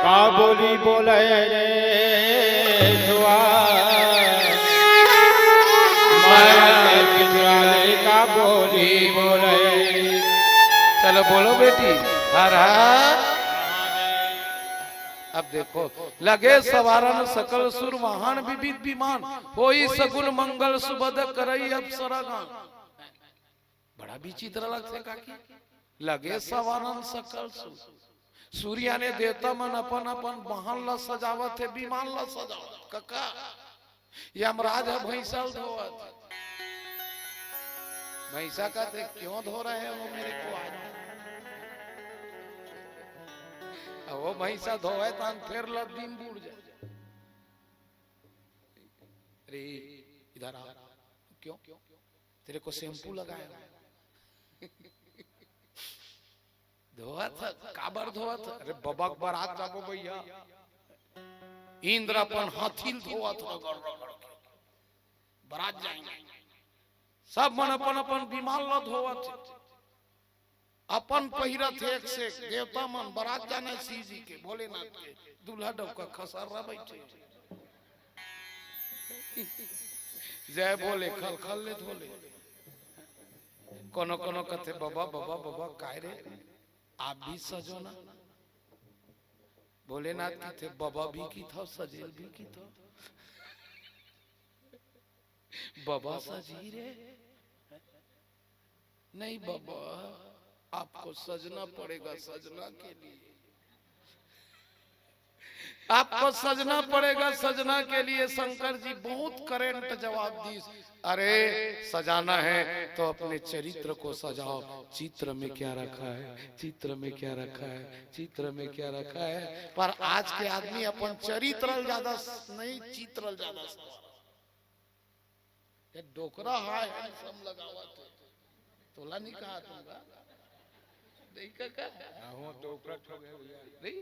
का बोली बोले रे जुआ का बोली बोले। चलो बोलो बेटी हर हर। अब देखो लगे सवारन सकल सुर वाहन विविध विमान होई सगुन मंगल सुबद करई अप्सरा गान। बड़ा विचित्र लगते काकी लगे सवारन सकल सुर सूर्या ने देवता मन अपन अपन वाहन ला सजावत है विमान ला सजावत कका यमराज है भैंसा धोवत भैंसा कहते क्यों धो रहे हो मेरे को आज वो भैंसा धोए तो फिर दिन बूढ़ जाए। अरे इधर आ क्यों तेरे को शैम्पू लगाया धोआ था काबर धोआ था। अरे बबक बारात जाबो भैया इंद्र अपन हाथी धोआ था बारात जाएंगे सब मन अपन अपन विमान ला धोआ थे अपन पहिरत एक से देवता मन बारात जाने शिव जी के भोलेनाथ के दूल्हा डबका खसरा बैठे जय बोले खल खल ले धोले कोनो कोनो कथे बाबा बाबा बाबा काय रे आप भी सजो ना भोलेनाथ की थे बाबा भी की था सजेल भी की था बाबा सजी रे नहीं बाबा आपको सजना पड़ेगा सजना के लिए आपको सजना पड़ेगा सजना के लिए। शंकर जी बहुत करेंट जवाब दी अरे सजाना है तो अपने चरित्र को सजाओ चित्र में क्या रखा है चित्र में क्या रखा है चित्र में क्या रखा है। पर आज के आदमी अपन चरित्र ज्यादा नहीं चित्र ज्यादा डोकरा हाय सब लगावा तोला नहीं कहा तुमका नहीं काका हां डोकरा ठो गए नहीं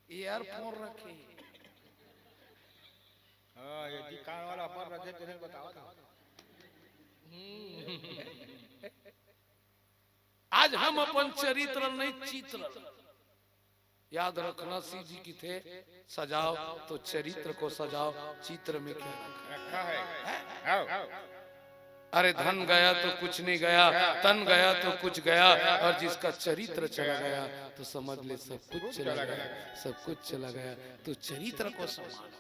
ईयरफोन रखे हां ये कान वाला पर रखे तेरे बताओ था। आज हम अपन चरित्र नहीं चित्र याद रखना शिव जी की थे सजाओ तो चरित्र को सजाओ चित्र में क्या रखा है। अरे धन गया तो कुछ नहीं गया तन गया तो कुछ गया और जिसका चरित्र चला गया तो समझ ले सब कुछ चला गया सब कुछ चला गया। तो चरित्र को संभालो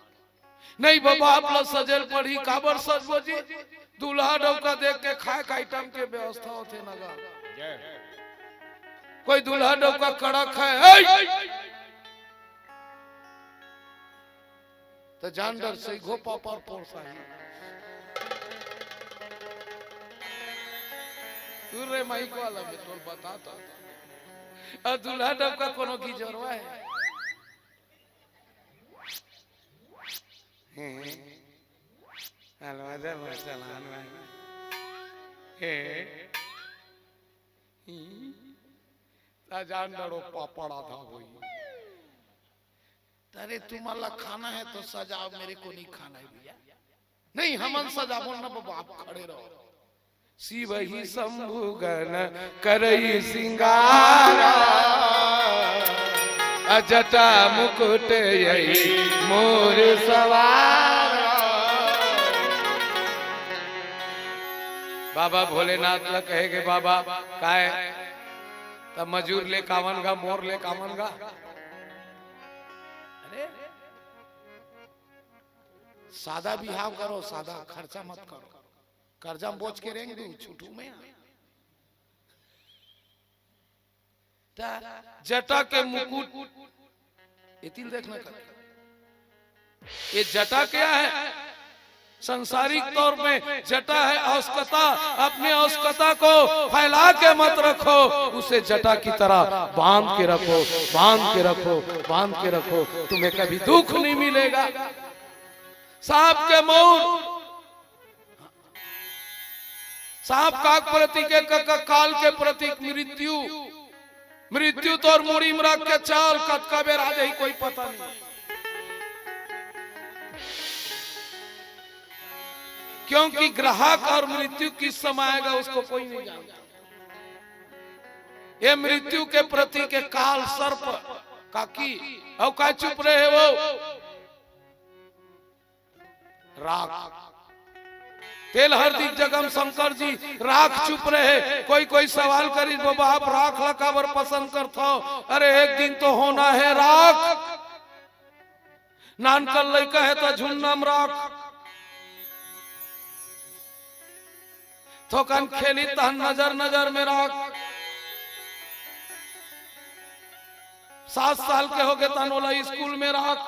नहीं बाबा आप लोग सजल पढ़ी काबर सजबो जी दूल्हा डौका देख के खाए का आइटम के व्यवस्था होते नगा कोई दूल्हा डौका कड़क है तो जान डर से घोपा पर पोसा रे माइक वाला में तो बताता और दूल्हा डौका कोनो की जोरवा है हलवा दे चलान में जान डरो पापड़ा था वही अरे तुम्हारा खाना है तो सजाओ मेरे को नहीं खाना है भैया नहीं हम सजाओ ना बाबा आप खड़े रहो। शिव ही शंभु गण करई सिंगारा अजटा मुकुट यही मोर सवारा। बाबा भोलेनाथ ल कहेगे बाबा काय तब मजूर ले कावनगा मोर ले कावनगा। अरे सादा बिहाव करो सादा खर्चा मत करो कर्जा बोझ के रेंग दू छुटू में जटा के मुकुट इतिल देखना कर ये जटा क्या है संसारिक तौर पे जटा है औस्कता अपनी औस्कता को फैला के मत रखो उसे जटा की तरह बांध के रखो बांध के रखो बांध के रखो तुम्हें कभी दुख नहीं मिलेगा। सांप के मौत सांप काक प्रतीक काल के प्रतीक मृत्यु मृत्यु तो और मुड़ी मराक के चाल कद का बेर आज ही कोई पता नहीं क्योंकि ग्राहक और मृत्यु किस समय आएगा उसको कोई नहीं जानता। ये मृत्यु के प्रति के काल सर्प काकी अब का चुप रहे वो राख तेल हरदी जगम शंकर जी राख चुप रहे। कोई कोई सवाल करी बाबा आप राख लकाबर पसंद करते हो? अरे एक दिन तो होना है राख। नानकल लइका है तो झुन्नम राख थोकन खेली तहन नजर नजर में राख। 7 साल के हो गए तनोला स्कूल में राख।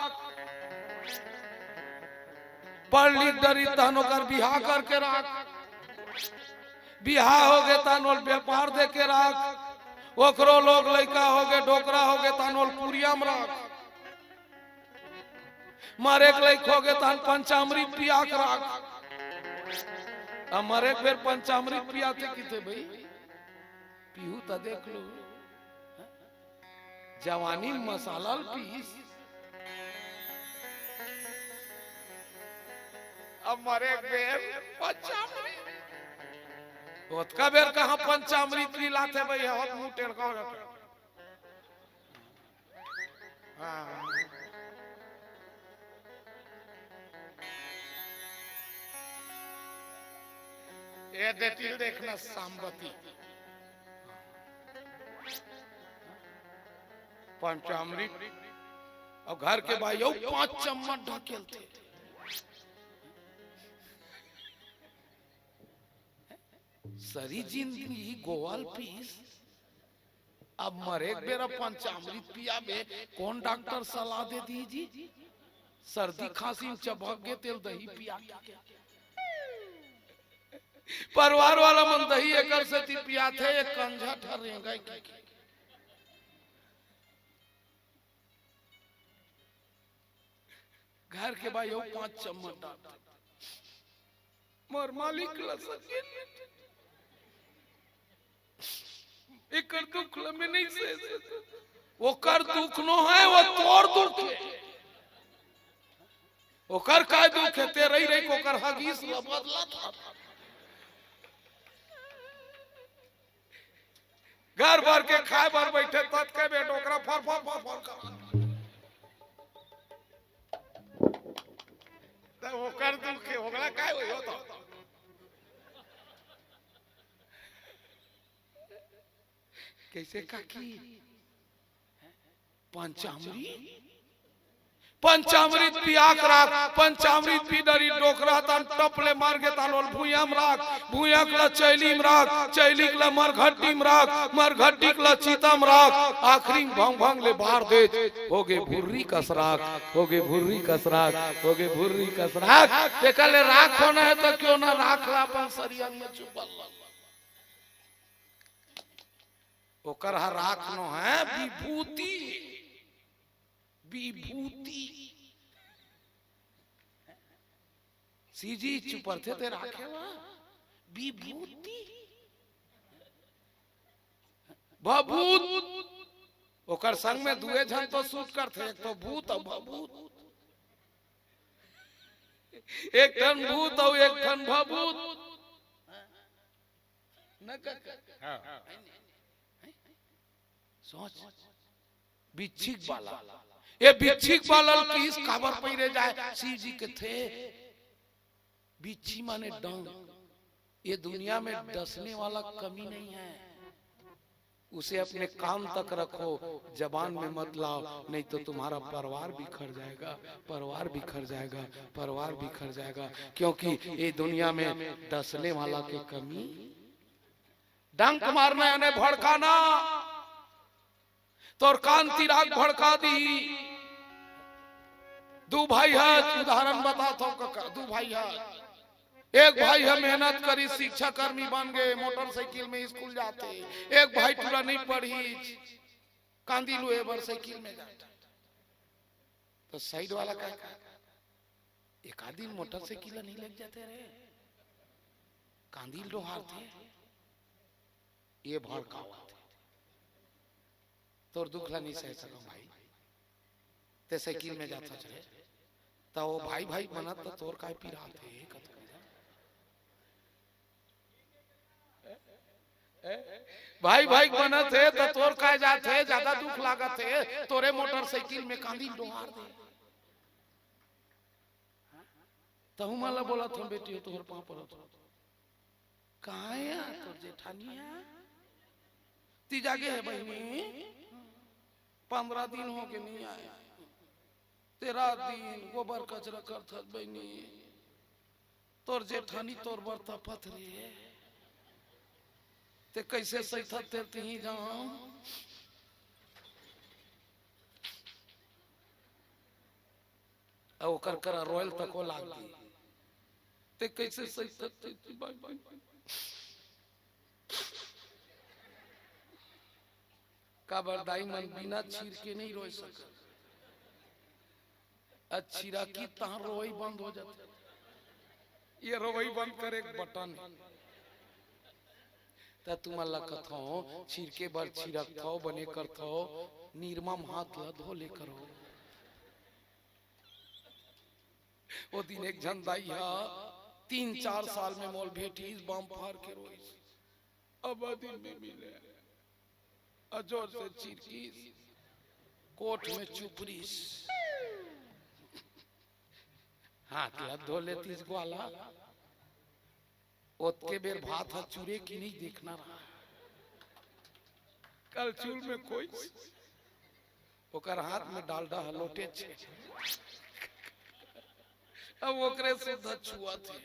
पढ़ लिख डरी तहनो कर बिहार करके राख। बिहार हो गए तनोल व्यापार दे के राख। ओकरो लोग लइका हो गए डोकरा हो गए तनोल पुरिया में राख। मारे एक लइक हो गए तहन पंचामृत पिया के राख। हमारे फिर पंचामृत पियाते किते भाई पीहू तो देख लो जवानी मसाला पीस अब मरे बेर पंचामृत का बेर कहां पंचामृत भी लाते भाई हत मुंह टेढ़ा हां ये देतिल देखना सांबती पंचामृत और घर के भाई 5 चम्मच ढकेल थे। सरी जिंदगी गोवाल पीस अब मरे बेरा पंचामृत पिया बे कौन डॉक्टर सलाह दे दीजी? सर्दी खांसी में चबक गए तेल दही पिया। परिवार वाला मन दही एकर से ती पिया थे एक कंझा ठरेगा घर के भाई 5 चम्मच डाल मोर मालिक ला सके एक दुख में नहीं से वो कर दुख नो है वो तोर दुख है। वो कर का दुख है तेरे ही रही को कर हगीस बदला था। घर भर के खाए भर बैठे तत के बेटो ओकरा फर फर फर फर कर त वो कर दुख के ओकरा काय होई होता। कैसे काकी पंचामृत पंचामृत पिया राख। पंचामृत पी डरी डोकरा तन टपले मार के तानोल भूयाम राख। भूया कला चैली में राख। चैली कला मरघट्टी में राख। मरघट्टी कला चीता में राख। आखिरी भंग भंग ले बाहर दे होगे भुर्री कसराख। होगे भुर्री कसराख। होगे भुर्री कसराख। ते कले राख होना है तो क्यों ना राख ला अपन सरियन में चुपल ओकर हा राख नो है विभूति। विभूति सीजी चुपर थे ते राखे विभूति भभूत ओकर संग में दुए जन तो सूट करते एक तो भूत और भभूत। एक ठन भूत और एक ठन भभूत न सोच बिच्छिक वाला ये बिच्छिक वाला किस काबर पहिरे जाए शिव जी के थे। बिच्छी माने डंग। ये दुनिया में डसने वाला कमी नहीं है। उसे अपने काम तक रखो जबान में मत लाओ नहीं तो तुम्हारा परिवार बिखर जाएगा। परिवार बिखर जाएगा। परिवार बिखर जाएगा क्योंकि ये दुनिया में डसने वाला के कमी। डंक मारना यानी भड़काना। तोर कांति राग भड़का दी। दो भाई है उदाहरण बताता हूं। दो भाई है एक भाई है मेहनत करी शिक्षा कर्मी बन गए मोटरसाइकिल में स्कूल जाते। एक भाई पूरा नहीं पढ़ी कांदी लुए बर साइकिल में जाता। तो साइड वाला क्या एक आदि मोटरसाइकिल नहीं लग जाते रहे कांदी लोहार थे ये भड़कावा थे। तोर दुखला नहीं सह सको भाई ते साइकिल में जाता चले तो वो भाई भाई मना तो तोर काय पी रहा थे भाई भाई बना थे तो तोर का जाते ज्यादा दुख लागत है तोरे मोटरसाइकिल में कांदी डोहार दे तहु माला बोला तुम बेटी हो तोहर पाँव पर कहाँ है तोर जेठानिया ती जागे है बहनी 15 दिन हो के नहीं आए 13 दिन गोबर कचरा कर थक बहनी तोर जेठानी तोर बर्ता पथरी है ते कैसे सही थे तही जाऊं और कर करा रॉयल तक को लाग दी ते कैसे सही थे बाय काबरदाई मन बिना चीर के नहीं रोई सका अच्छीरा की तहां रोई बंद हो जाती ये रोई बंद करे एक बटन ता तुम्हारा कथो छिरके बर छिरक थो बने कर थो निर्मम हाथ ला धो ले करो वो दिन एक जन दाई हा 3-4 साल में मोल भेटी बम फार के रोई आबादी में मिले अजोर से चिरकी कोट में चुपरीस हाथ ला धो लेती ग्वाला ओत के बेर भात है चूरे की नहीं देखना रहा कल चूल में कोई ओकर हाथ में डालडा हलोटे छे अब ओकरे से छुआ थे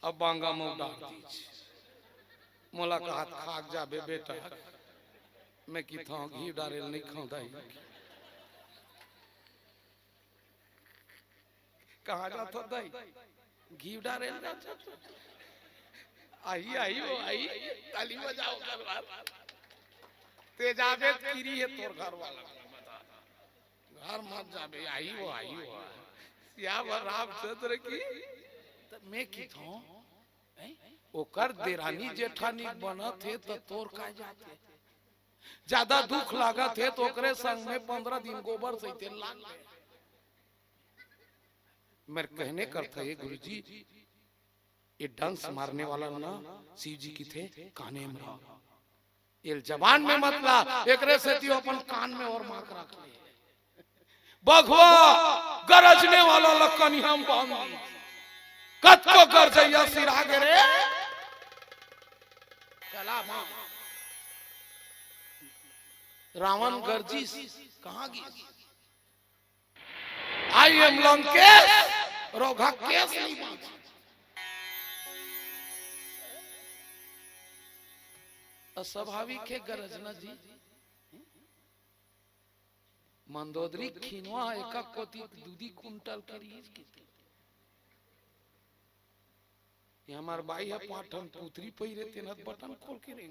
अब बांगा मुंह डाल दी मोला का हाथ खाक जाबे बेटा मैं की था घी डाले नहीं खाऊं कहाँ जाता दाई घी डाले आई आई वो आई ताली बजाओ घर ते जाबे कीरी है तोर घर वाला घर मत जाबे आई वो या राम चंद्र की मैं की था ओकर देरानी जेठानी बना थे तो तोर का जाते ज्यादा दुख लागा थे तो ओकरे संग में 15 दिन गोबर से तेल लाग गए मेरे कहने कर था ये गुरुजी ये डंस मारने वाला ना शिव जी की थे काने में ये जबान में मतला एकरे से ती अपन कान में और माक रख ले बघवा गरजने वाला लक्कनी हम बांधी कत को गरजैया सिरा रे चला मां रावण गर्जी कहां गई आई एम लंकेश रोगा केस नहीं बांधा अस्वाभाविक है गरजना जी मंदोदरी खिनवा एका कोती दूधी कुंटल करी ये हमार बाई है पाठन पुत्री पहिरे तेनत बटन खोल के रही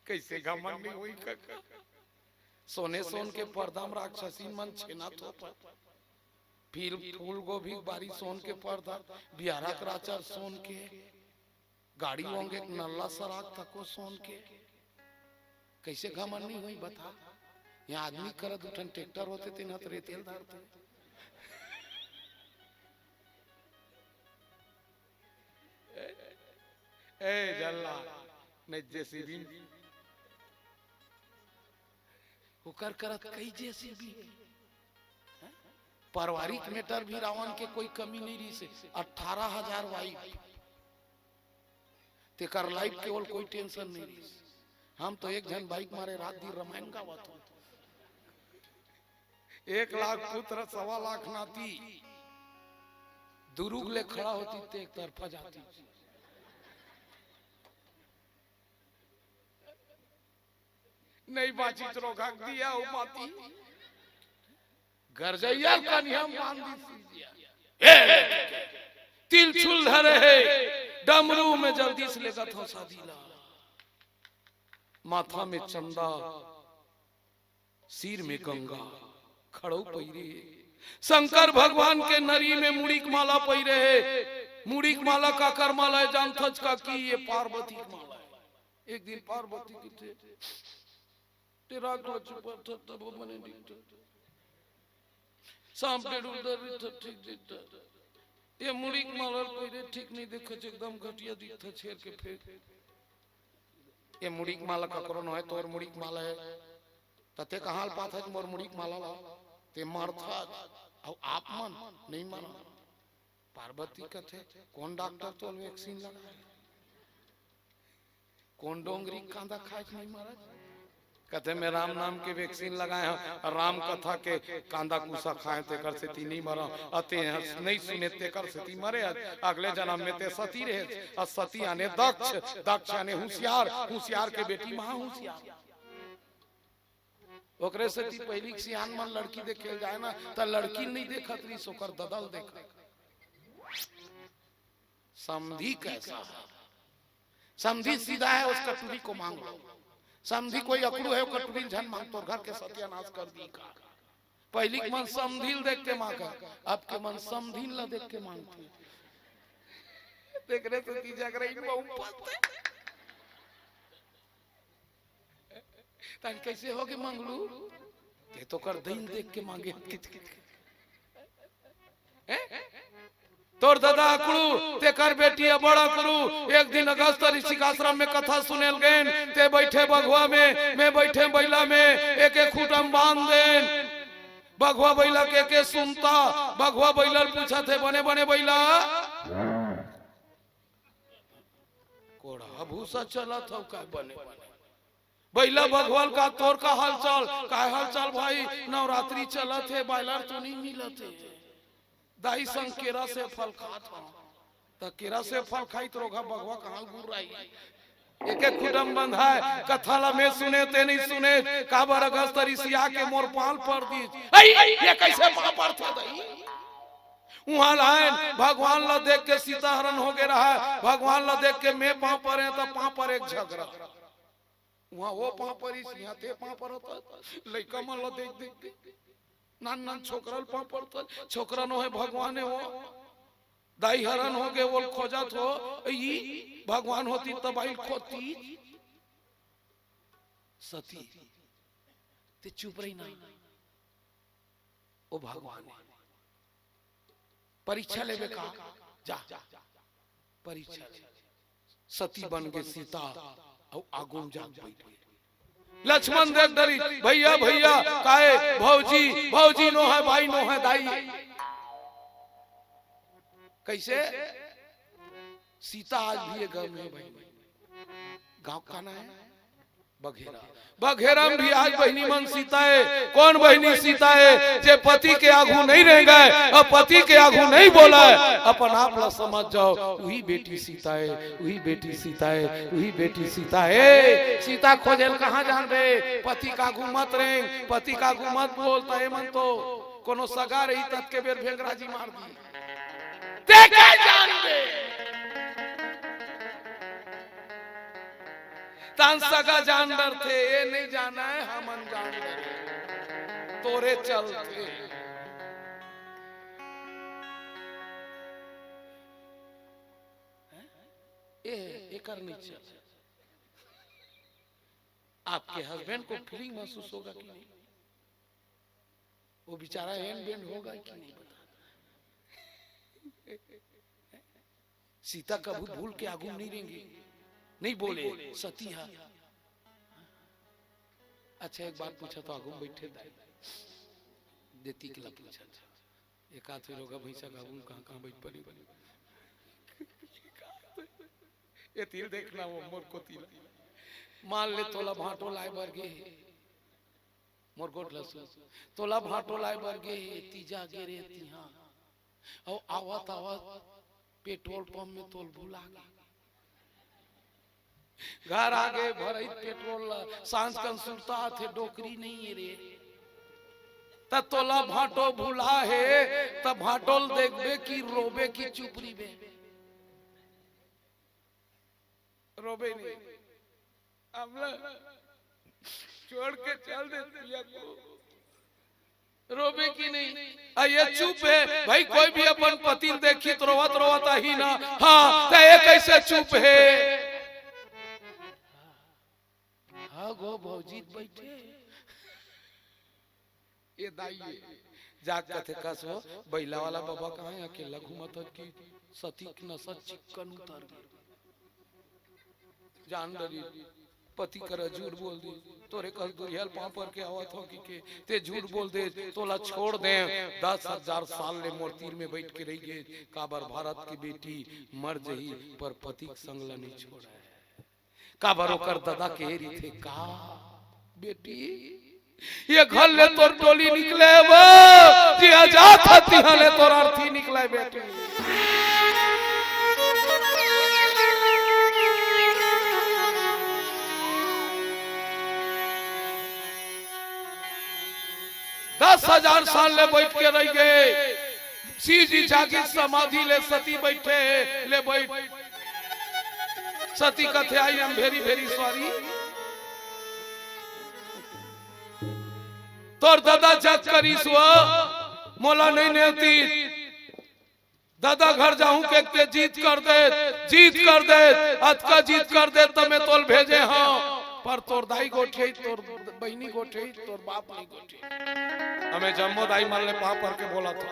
कैसे घमंड नहीं हुई काका सोने सोन के पर्दा में राक्षसी मन छेना तो फिर फूल गोभी बारी सोन के पर्दा बिहारा कराचार सोन के गाड़ी होंगे नल्ला सराक तको सोन के कैसे घमंड नहीं हुई बता यहाँ आदमी करत उठन ट्रैक्टर होते थे ना तो रेतेल धारते ए जल्ला नहीं जेसीबी होकर करत कई जेसीबी पारिवारिक मैटर भी रावण के कोई कमी नहीं रही से 18,000 वाइफ तेकर लाइफ केवल कोई टेंशन नहीं रही हम तो एक जन बाइक मारे रात दिन रामायण गावत हो 1 लाख पुत्र 1.25 लाख नाती दुरुग ले खड़ा होती ते एक तरफा जाती नहीं बाची तो रोक दिया उपाती गरजैया का नियम बांध दिया तिल छुल धरे है डमरू में जल्दी से लेकर था सादीला माथा में चंदा सिर में गंगा खड़ो पहिरे शंकर भगवान के नरी में मुड़ीक माला पहिरे है मुड़ीक माला का कर माला है जानथज का की ये पार्वती माला है एक दिन पार्वती की थे तेरा पर था तब मने दिखता सांप उधर ठीक दिखता ये मुड़ीक माला पहिरे ठीक नहीं देखो एकदम घटिया दिखता छेर के फेंक ये मुड़ीक माला ककरो न है तोर मुड़ीक माला है तते कहाल पात है मोर मुड़ीक माला ला ते मारथा और आप मन नहीं मानो पार्वती कथे कौन डॉक्टर तो वैक्सीन लगा कौन डोंगरी कांदा खाए नहीं महाराज कहते मैं राम नाम के वैक्सीन लगाए हैं राम कथा के कांदा कुसा खाए ते कर से ती नहीं मरा अते नहीं सुने ते कर से ती मरे अगले जन्म में ते सती रहे और सती आने दक्ष दक्ष आने होशियार होशियार के बेटी महा होशियार ओकरे से ती पहली सियान मन लड़की देखे जाए ना तो लड़की नहीं देखत रही सोकर ददल देख समधी कैसा है समधी सीधा है उस कटोरी को मांग लो समधी कोई अकड़ू है कटोरी झन मांग तो घर के सत्यानाश कर दी का पहली मन समधील देख के मांगा अब के मन समधील ला देख के मांगती देख रहे तो ती जाग रही ऊपर तन कैसे हो के मांगलू ते तो कर दिन देख के मांगे तोर दादा अकड़ू ते कर बेटी है बड़ा करू एक दिन अगस्त ऋषि आश्रम में कथा सुनेल गएन ते बैठे बघवा में मैं बैठे बैला में एक एक खूटम बांध देन बघवा बैला के सुनता बघवा बैला पूछा थे बने बने बैला कोड़ा भूसा चला था का बने बने बैला भगवान का तोर का हालचाल भाई नवरात्रि चला थे बैला तो नहीं मिला थे दाई संग केरा से फल खात हो तो केरा से फल खाई तो रोगा भगवा कहाँ गुर रही एक एक खुदम बंध है कथाला में सुने ते नहीं सुने काबर अगस्त ऋषिया के मोर पाल पर दी ये कैसे पाल पर थे दई वहां लाए भगवान ला देख के सीता हरण हो गया रहा भगवान ला देख के मैं पांव पर है तो पांव पर एक झगड़ा वहां वो पांव पर यहाँ ते पांव पर होता लड़का मन ला देख देख नान नान छोकरल पांव पर छोकरा नो है भगवान है वो दाई हरण हो गए वो खोजत हो ई भगवान होती तब आई खोती सती ते चुप रही ना ओ भगवान परीक्षा लेवे का जा परीक्षा सती बन के सीता और आगुन जाग बैठ लक्ष्मण देख डरी भैया भैया काहे भौजी भौजी नो है भाई नो है दाई कैसे सीता आज भी गांव में भाई गांव का ना है बघेरा बघेरा भी आज बहनी मन सीता है कौन बहनी सीता है जे पति के आगू नहीं रह गए और पति के आगू नहीं बोला है अपन आप ला समझ जाओ वही बेटी सीता है वही बेटी सीता है वही बेटी सीता है सीता खोजेल कहाँ जान दे पति का आगू मत रे पति का आगू मत बोलता है मन तो कोनो सगा रही तक के बेर भेंगराजी मार दी देखे जान दे तान सगा जानवर थे ये नहीं जाना है हम अनजान तोरे चलते ये करनी चाहिए आपके हस्बैंड को फीलिंग महसूस होगा कि नहीं वो बेचारा हैंड बैंड होगा कि नहीं सीता कभी भूल के आगू नहीं रहेंगे नहीं बोले सती है अच्छा एक बात पूछा तो आगू बैठे देती के ला पूछा एक आध फिर होगा भैंसा आगू कहाँ बैठ पड़ी ये तीर देखना वो मोर को तीर मान ले तोला भाटो लाए बरगे मोर गोट लसु तोला भाटो लाए बरगे तीजा गेरे तिहा और आवत आवत पेट्रोल पंप में तोल भूला घर आगे भरई पेट्रोल सांस कन सुरता थे डोकरी नहीं है रे तब तोला भाटो भूला है तब भाटोल देखबे की रोबे की चुपरी बे रोबे नहीं अमला छोड़ के चल देती है रोबे की नहीं ये चुप है भाई कोई भी अपन पति देखी तो रोवत रोवत ही ना हाँ तो ये कैसे चुप है हाँ गो भौजीत बैठे ये दाई जाग कथे कसो बैला वाला बाबा कहाँ है अकेला घूमत की सती की नसत चिकन उतर गई जान डरी पति कर झूठ बोल दे तोरे कल दुरियल पाँव पर के आवत हो कि ते झूठ बोल दे तोला छोड़ दे 10,000 साल ले मोर तीर में बैठ के रही गे काबर भारत की बेटी मर जही पर पति संग ला नहीं छोड़ा काबर ओकर दादा के एरी थे का बेटी ये घर ले तोर टोली निकले वो जी आजाद हती हले तोर अर्थी निकले बेटी 10,000 साल ले बैठ के रह गए सी जी जागी समाधि ले सती बैठे ले बैठ सती कथे I am very very sorry तोर दादा जग करीस वो मोला नहीं नेती दादा घर जाऊं के जीत कर दे अतका जीत कर दे तो मैं तोल भेजे हाँ पर तोर दाई गोठे तोर बहनी गोठे तोर बाप नहीं गोठे हमें जम्मो दाई मान ले पाप करके बोला था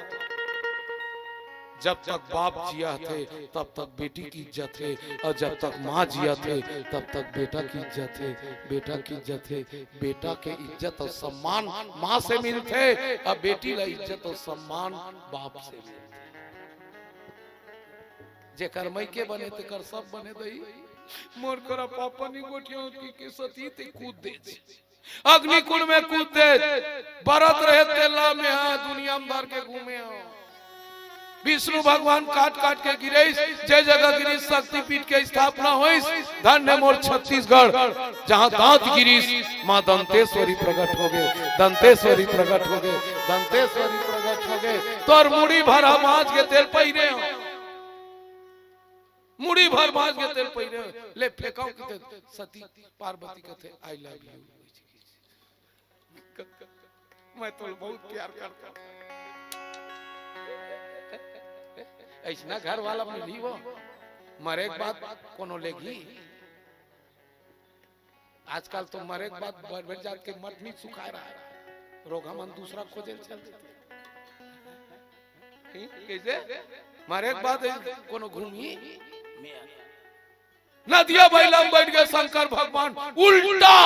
जब तक बाप जिया थे तब तक बेटी की इज्जत है और जब तक माँ जिया थे तब तक बेटा की इज्जत है बेटा की इज्जत है बेटा के इज्जत और सम्मान माँ से मिलते और बेटी ला इज्जत और सम्मान बाप से मिलते जे कर्मई के बने ते कर सब बने दई मोर करा पापा नी गोठियों की सती ते कूद दे अग्निकुंड में कूद दे बरत रहे तेला में हाँ दुनिया में भर के घूमे हाँ विष्णु भगवान काट काट के गिरे जय जगह गिरीश शक्तिपीठ के स्थापना हुई धन्य मोर छत्तीसगढ़ जहाँ दांत गिरीश माँ दंतेश्वरी प्रकट हो गए दंतेश्वरी प्रकट हो गए दंतेश्वरी प्रकट हो गए तोर मुड़ी भरा माज के तेल पहिरे मुड़ी भर माज के तेल पहिरे ले फेंकाओ के सती पार्वती कहते आई लव यू मैं तो बहुत प्यार करता ऐसा घर वाला मिली वो मरे के बाद कोनो लेगी आजकल तो मरे के बाद बढ़ जात के मट नहीं सुखा रहा है रोगा मन दूसरा खोजे चलते कैसे मरे के बाद कोनो घूमी नदिया बैला बैठ गए शंकर भगवान उल्टा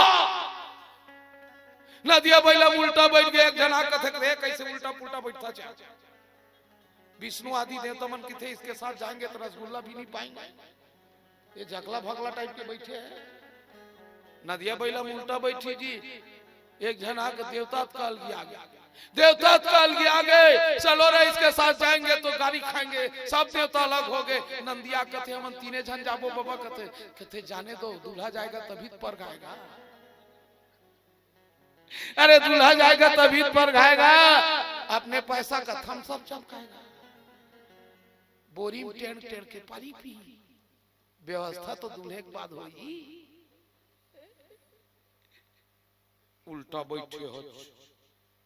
नदिया बैला उल्टा बैठ गए एक जना कथे कैसे उल्टा पुल्टा बैठता चाहे विष्णु आदि देवता मन किथे इसके साथ जाएंगे तो रसगुल्ला भी नहीं पाएंगे ये झकला भगला टाइप के बैठे हैं नदिया बैला उल्टा बैठी जी एक जन आके देवता काल गए चलो रे इसके साथ जाएंगे तो गाड़ी खाएंगे सब देवता अलग हो गए नंदिया कथे हम तीने जन जाबो बाबा कथे जाने दो दूल्हा जाएगा तभी पर गाएगा अरे दूल्हा जाएगा तभी पर गाएगा अपने पैसा का थम सब चमकाएगा बोरी में टेन टेन के पानी पी व्यवस्था तो दूल्हे के बाद होगी उल्टा बैठे हो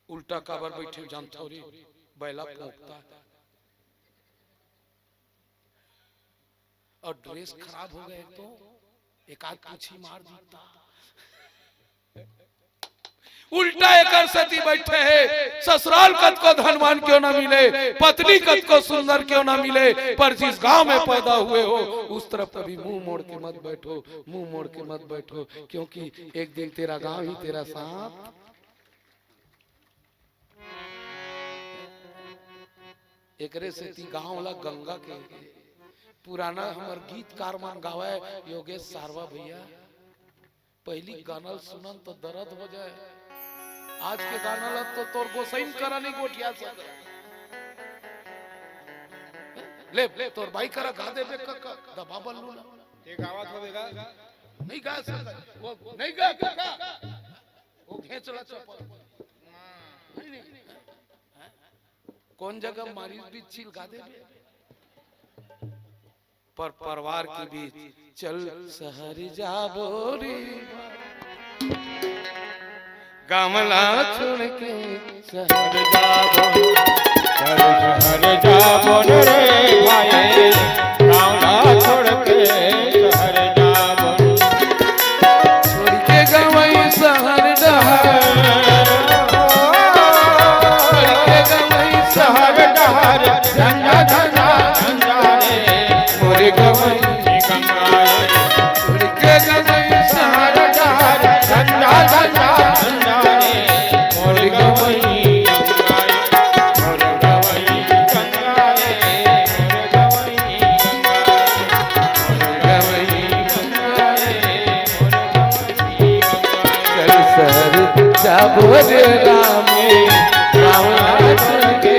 उल्टा काबर बैठे जानता हो रे बैला पोकता और ड्रेस खराब हो गए तो एक आध पूछी मार देता उल्टा एकर सती बैठे है ससुराल कत को धनवान क्यों ना मिले पत्नी कत को सुंदर क्यों ना मिले पर जिस गांव में पैदा हुए हो उस तरफ कभी मुंह मोड़ के मत बैठो मुंह मोड़ के मत बैठो क्योंकि एक दिन तेरा गांव ही तेरा साथ एकरे से ती गांव ला गंगा के पुराना हमर गीतकार मान गावे योगेश सारवा भैया पहली गाना सुनन तो दर्द हो जाए आज के गाना ला तो तोर गोसाई करा नहीं गोठिया से ले तोर भाई करा गा दे बे का दबा बल्लू ला ये गावत होवेगा नहीं गा सकता वो नहीं गा का वो खेचला चप्पल नहीं कौन जगह मारी बीच छिल गा दे पर परिवार के बीच चल शहर जाबो रे गामला छोड़ के शहर जाबो चल शहर जाबो रे भाई गामला छोड़ के शहर जाबो छोड़ के गवई शहर डहर छोड़ के गवई शहर डहर झंडा झंडा झंडा रे मोरे गवई गंगा छोड़ के गवई शहर डहर प्रभु रामे राम लखन के